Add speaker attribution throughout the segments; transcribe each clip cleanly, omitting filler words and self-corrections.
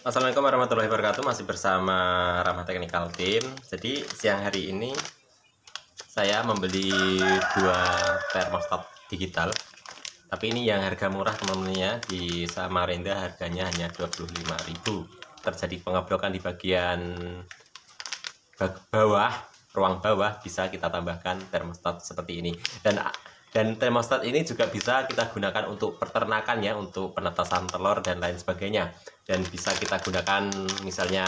Speaker 1: Assalamualaikum warahmatullahi wabarakatuh. Masih bersama Ramah Technical Team. Jadi siang hari ini saya membeli dua termostat digital. Tapi ini yang harga murah teman-temannya, di Samarinda harganya hanya 25.000. Terjadi pengoblokan di bagian bawah, ruang bawah, bisa kita tambahkan termostat seperti ini. Dan termostat ini juga bisa kita gunakan untuk peternakan ya, untuk penetasan telur dan lain sebagainya. Dan bisa kita gunakan misalnya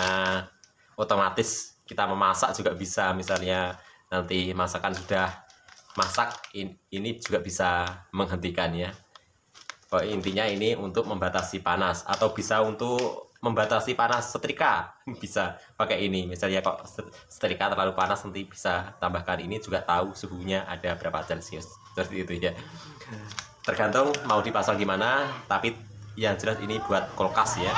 Speaker 1: otomatis kita memasak juga bisa, misalnya nanti masakan sudah masak, ini juga bisa menghentikan ya. Intinya ini untuk membatasi panas, atau bisa untuk membatasi panas setrika, bisa pakai ini. Misalnya kok setrika terlalu panas, nanti bisa tambahkan ini, juga tahu suhunya ada berapa celcius, seperti itu ya. Tergantung mau dipasang gimana, tapi yang jelas ini buat kulkas ya,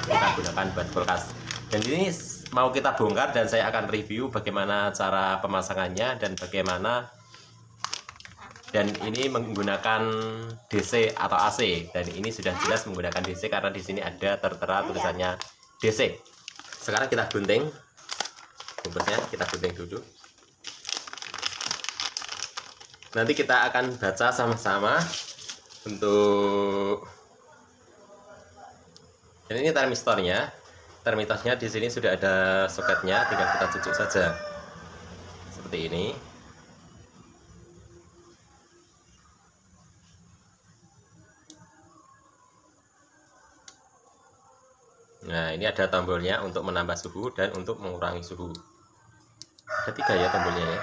Speaker 1: kita gunakan buat kulkas. Dan ini mau kita bongkar dan saya akan review bagaimana cara pemasangannya dan bagaimana. Dan ini menggunakan DC atau AC, dan ini sudah jelas menggunakan DC karena di sini ada tertera tulisannya DC. Sekarang kita gunting bungkusnya, kita gunting dulu. Nanti kita akan baca sama-sama untuk. Dan ini termistornya. Termistornya di sini sudah ada soketnya, tinggal kita cucuk saja seperti ini. Nah, ini ada tombolnya untuk menambah suhu dan untuk mengurangi suhu. Ada 3 ya tombolnya ya.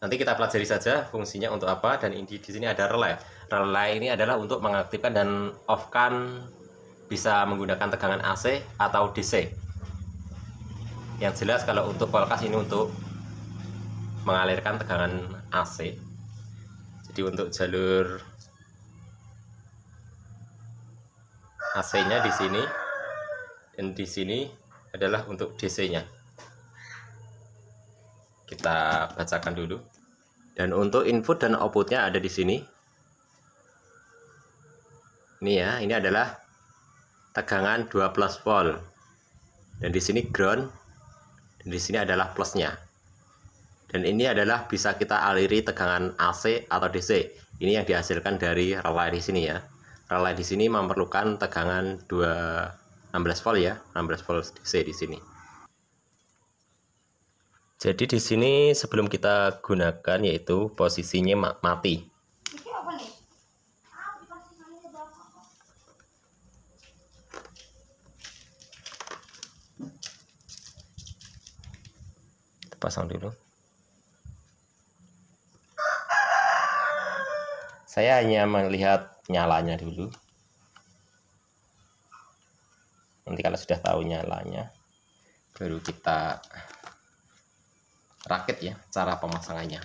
Speaker 1: Nanti kita pelajari saja fungsinya untuk apa. Dan di sini ada relay. Relay ini adalah untuk mengaktifkan dan off-kan, bisa menggunakan tegangan AC atau DC. Yang jelas kalau untuk kulkas ini untuk mengalirkan tegangan AC. Jadi untuk jalur AC-nya di sini, dan di sini adalah untuk DC-nya. Kita bacakan dulu. Dan untuk input dan outputnya ada di sini. Ini ya, ini adalah tegangan 12 volt. Dan di sini ground. Dan di sini adalah plusnya. Dan ini adalah bisa kita aliri tegangan AC atau DC. Ini yang dihasilkan dari relay di sini ya. Relay di sini memerlukan tegangan 16 volt ya, 16 volt DC di sini. Jadi di sini sebelum kita gunakan yaitu posisinya mati. Kita pasang dulu. Saya hanya melihat nyalanya dulu. Nanti kalau sudah tahu nyalanya, baru kita rakit ya cara pemasangannya.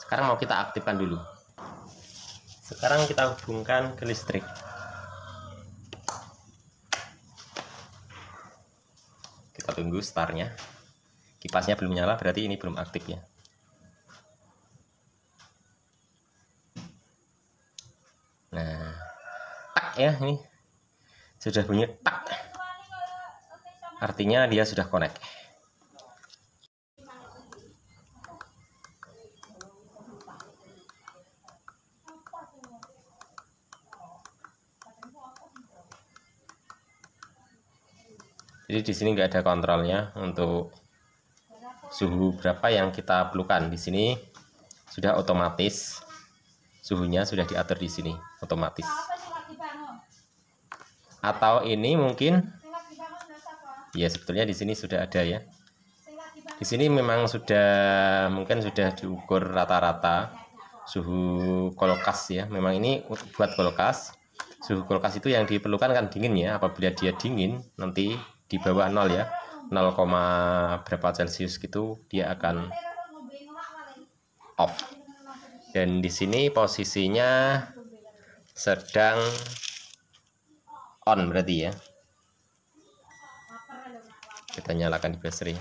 Speaker 1: Sekarang mau kita aktifkan dulu. Sekarang kita hubungkan ke listrik. Kita tunggu startnya. Kipasnya belum nyala, berarti ini belum aktif ya. Nah, tak ya, ini sudah bunyi tak. Artinya dia sudah connect. Jadi di sini nggak ada kontrolnya untuk suhu berapa yang kita perlukan. Di sini sudah otomatis, suhunya sudah diatur di sini otomatis. Atau ini mungkin ya, sebetulnya di sini sudah ada ya. Di sini memang sudah mungkin sudah diukur rata-rata suhu kulkas ya. Memang ini buat kulkas. Suhu kulkas itu yang diperlukan kan dingin ya. Apabila dia dingin, nanti di bawah 0 ya, 0, berapa celcius gitu, dia akan off. Dan di sini posisinya sedang on berarti ya. Kita nyalakan di baterai.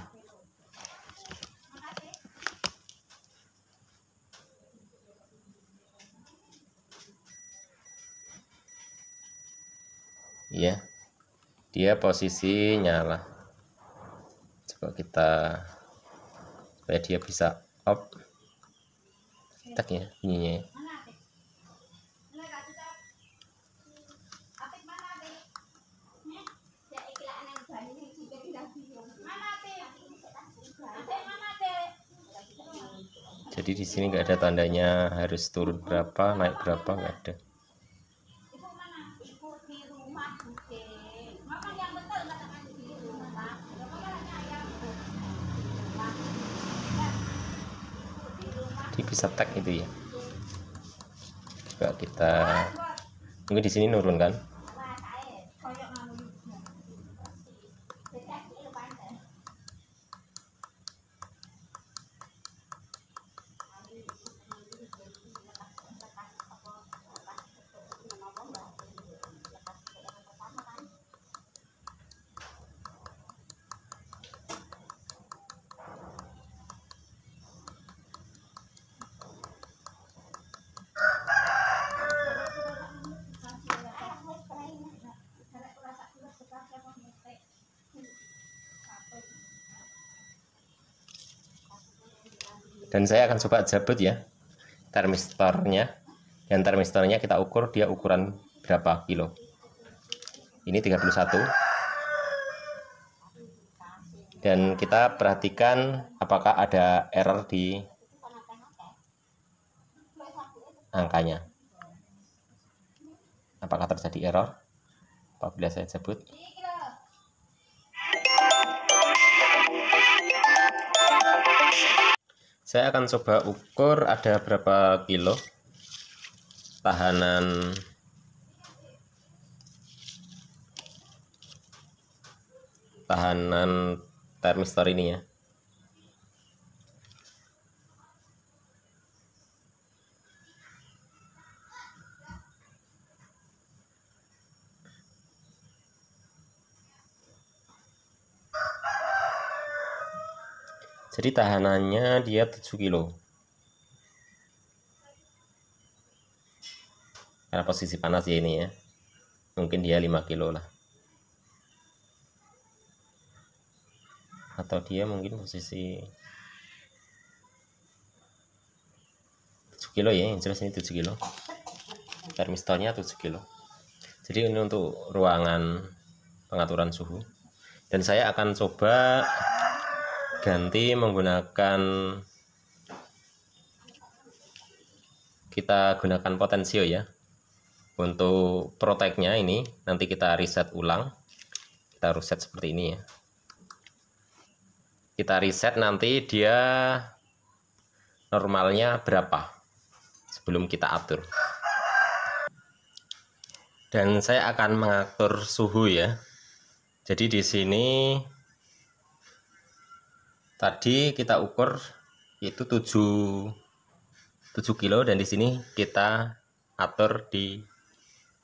Speaker 1: Ya, dia posisi nyala. Coba kita supaya dia bisa off. Tak ya bunyinya. Jadi di sini nggak ada tandanya harus turun berapa, naik berapa, nggak ada. Jadi bisa tag itu ya. Coba kita mungkin di sini nurun kan. Dan saya akan coba jabut ya termistornya, dan termistornya kita ukur dia ukuran berapa kilo. Ini 31, dan kita perhatikan apakah ada error di angkanya, apakah terjadi error apabila saya jabut. Saya akan coba ukur ada berapa kilo tahanan termistor ini ya. Jadi tahanannya dia 7 kilo. Karena posisi panas ya ini ya. Mungkin dia 5 kilo lah. Atau dia mungkin posisi 7 kilo ya, yang jelas ini 7 kilo. Termistornya 7 kilo. Jadi ini untuk ruangan pengaturan suhu. Dan saya akan coba ganti menggunakan, kita gunakan potensio ya. Untuk protectnya ini nanti kita reset ulang. Kita reset seperti ini ya. Kita reset nanti dia normalnya berapa sebelum kita atur. Dan saya akan mengatur suhu ya. Jadi di sini tadi kita ukur itu 7 kilo, dan di sini kita atur di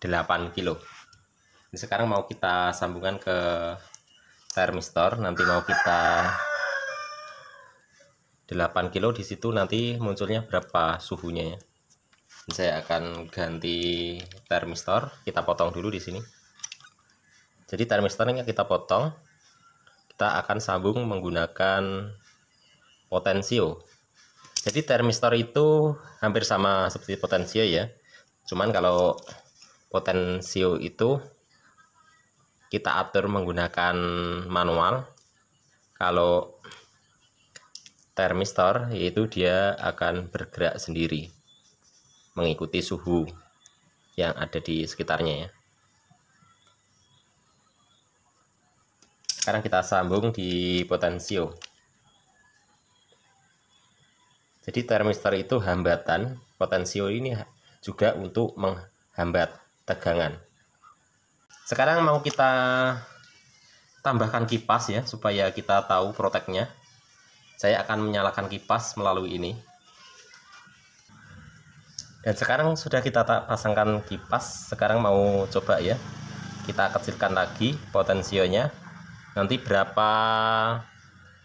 Speaker 1: 8 kilo. Ini sekarang mau kita sambungkan ke termistor, nanti mau kita 8 kilo, di situ nanti munculnya berapa suhunya ya. Dan saya akan ganti termistor, kita potong dulu di sini. Jadi termistornya kita potong. Kita akan sambung menggunakan potensio. Jadi termistor itu hampir sama seperti potensio ya. Cuman kalau potensio itu kita atur menggunakan manual. Kalau termistor yaitu dia akan bergerak sendiri mengikuti suhu yang ada di sekitarnya ya. Sekarang kita sambung di potensio. Jadi termistor itu hambatan, potensio ini juga untuk menghambat tegangan. Sekarang mau kita tambahkan kipas ya, supaya kita tahu protectnya. Saya akan menyalakan kipas melalui ini. Dan sekarang sudah kita pasangkan kipas. Sekarang mau coba ya, kita kecilkan lagi potensionya. Nanti berapa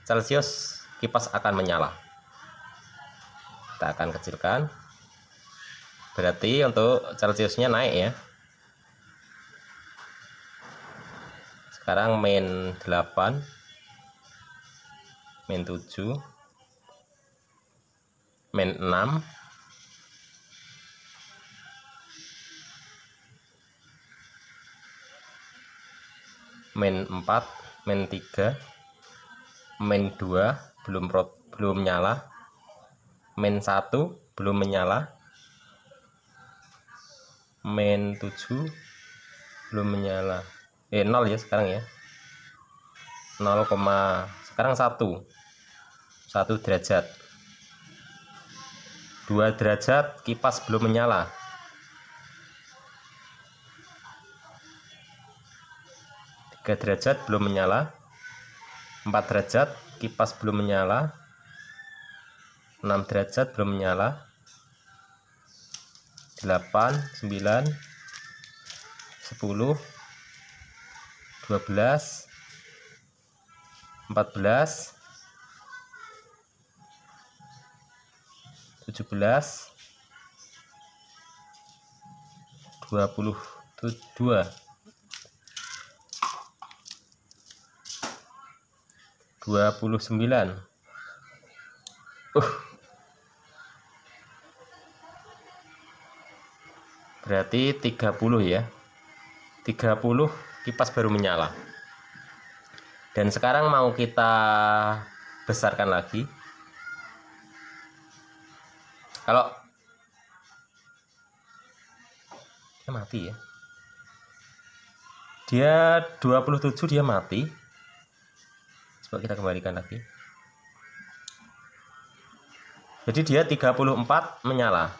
Speaker 1: Celcius kipas akan menyala. Kita akan kecilkan. Berarti untuk Celciusnya naik ya. Sekarang min 8, min 7, min 6, min 4, min 3, min 2 belum nyala, min 1 belum menyala, min 7 belum menyala, 0 ya sekarang ya, 0, sekarang 1 derajat, 2 derajat kipas belum menyala, 3 derajat belum menyala, 4 derajat kipas belum menyala, 6 derajat belum menyala, 8, 9, 10, 12, 14, 17, 22, 29. Berarti 30 ya. 30 kipas baru menyala. Dan sekarang mau kita besarkan lagi. Kalau dia mati ya. Dia 27 dia mati. Coba kita kembalikan lagi. Jadi dia 34 menyala.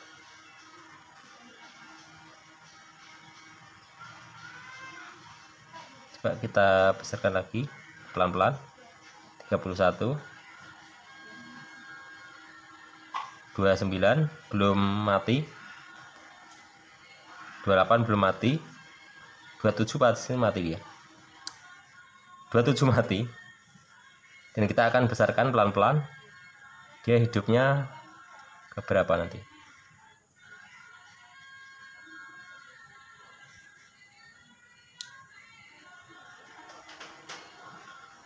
Speaker 1: Coba kita besarkan lagi pelan-pelan. 31, 29 belum mati, 28 belum mati, 27 pasti mati dia, 27 mati. Dan kita akan besarkan pelan-pelan. Dia hidupnya ke berapa nanti?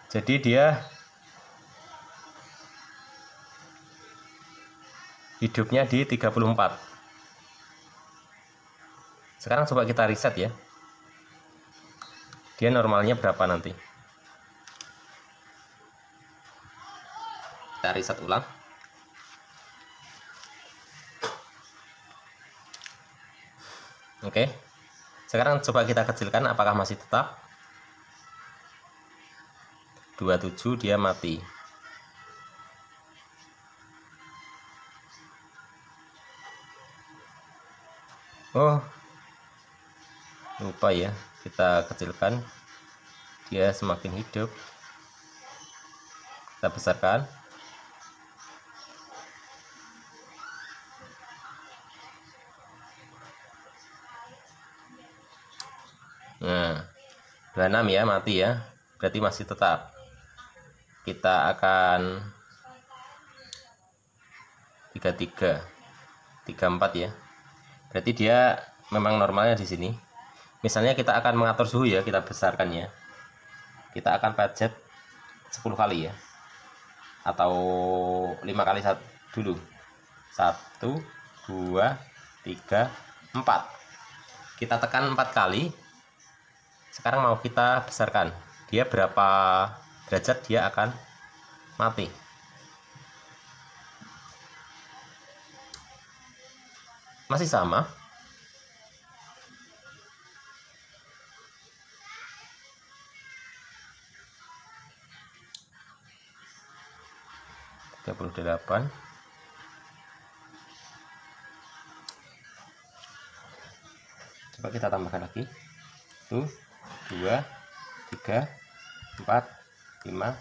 Speaker 1: Jadi dia hidupnya di 34. Sekarang coba kita riset ya. Dia normalnya berapa nanti? Kita riset ulang. Oke. Sekarang coba kita kecilkan, apakah masih tetap? 27 dia mati. Oh, lupa ya, kita kecilkan. Dia semakin hidup. Kita besarkan. Nah, 26 ya, mati ya. Berarti masih tetap. Kita akan 33, 34 ya. Berarti dia memang normalnya di sini. Misalnya kita akan mengatur suhu ya, kita besarkan ya. Kita akan pajet 10 kali ya. Atau 5 kali dulu. 1, 2, 3, 4. Kita tekan 4 kali. Sekarang mau kita besarkan. Dia berapa derajat dia akan mati? Masih sama. (38). Coba kita tambahkan lagi. 1, 2, 3, 4, 5.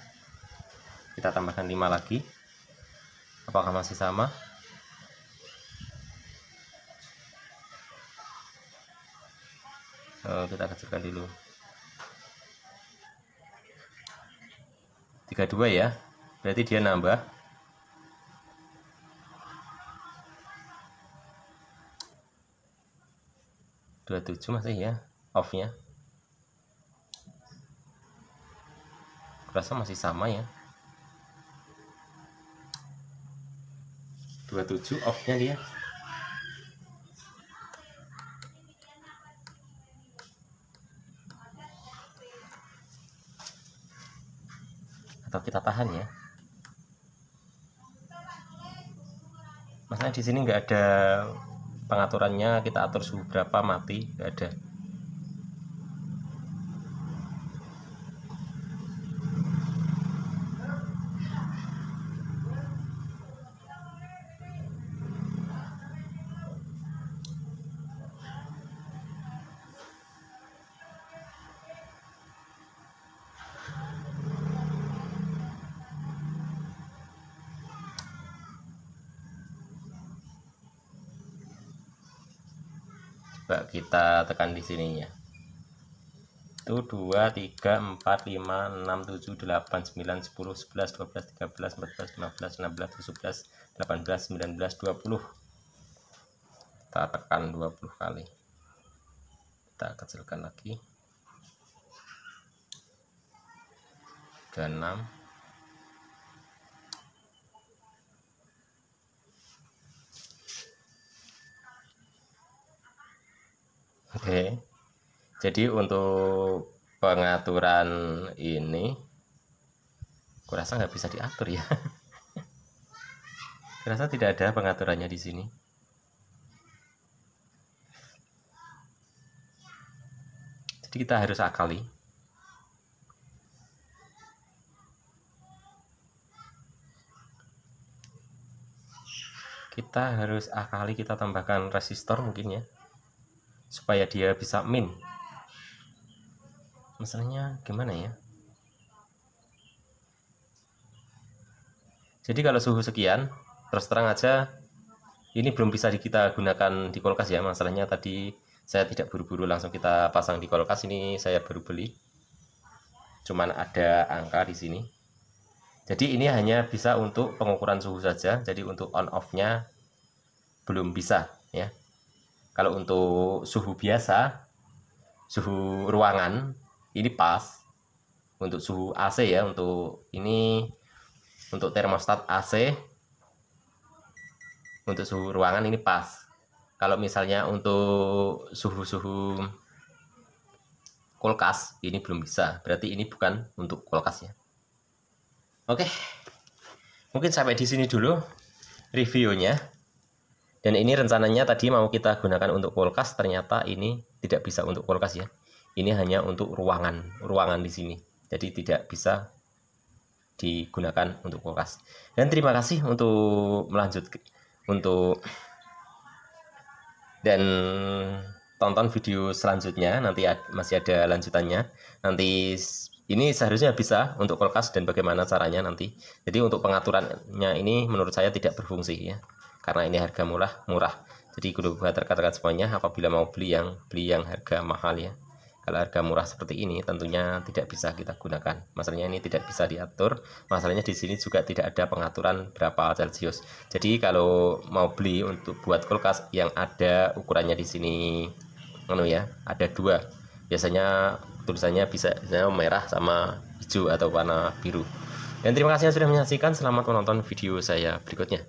Speaker 1: Kita tambahkan 5 lagi. Apakah masih sama? Kita kecilkan dulu. 32 ya. Berarti dia nambah. 27 masih ya off-nya. rasa masih sama ya. 27 off-nya dia. Atau kita tahan ya. Masalahnya di sini nggak ada pengaturannya, kita atur suhu berapa mati, nggak ada. Coba kita tekan di sininya. Itu 2, 3, 4, 5, 6, 7, 8, 9, 10, 11, 12, 13, 14, 15, 16, 17, 18, 19, 20. Kita tekan 20 kali. Kita kecilkan lagi. 36. Oke, jadi untuk pengaturan ini, kurasa nggak bisa diatur ya. Kurasa tidak ada pengaturannya di sini. Jadi kita harus akali. Kita tambahkan resistor mungkin ya, supaya dia bisa min. Masalahnya gimana ya? Jadi kalau suhu sekian, terus terang aja ini belum bisa kita gunakan di kulkas ya. Masalahnya tadi saya tidak buru-buru langsung kita pasang di kulkas, ini saya baru beli. Cuman ada angka di sini. Jadi ini hanya bisa untuk pengukuran suhu saja. Jadi untuk on off-nya belum bisa ya. Kalau untuk suhu biasa, suhu ruangan ini pas. Untuk suhu AC ya, untuk ini untuk termostat AC, untuk suhu ruangan ini pas. Kalau misalnya untuk suhu-suhu kulkas ini belum bisa. Berarti ini bukan untuk kulkas ya. Oke. Mungkin sampai di sini dulu reviewnya. Dan ini rencananya tadi mau kita gunakan untuk kulkas, ternyata ini tidak bisa untuk kulkas ya. Ini hanya untuk ruangan di sini. Jadi tidak bisa digunakan untuk kulkas. Dan terima kasih untuk dan tonton video selanjutnya, nanti masih ada lanjutannya. Nanti ini seharusnya bisa untuk kulkas dan bagaimana caranya nanti. Jadi untuk pengaturannya ini menurut saya tidak berfungsi ya. Karena ini harga murah. Jadi kudu buat rekan-rekan semuanya apabila mau beli yang harga mahal ya. Kalau harga murah seperti ini tentunya tidak bisa kita gunakan. Masalahnya ini tidak bisa diatur. Masalahnya di sini juga tidak ada pengaturan berapa Celcius. Jadi kalau mau beli untuk buat kulkas yang ada ukurannya di sini ada 2. Biasanya tulisannya bisa merah sama hijau atau warna biru. Dan terima kasih yang sudah menyaksikan. Selamat menonton video saya berikutnya.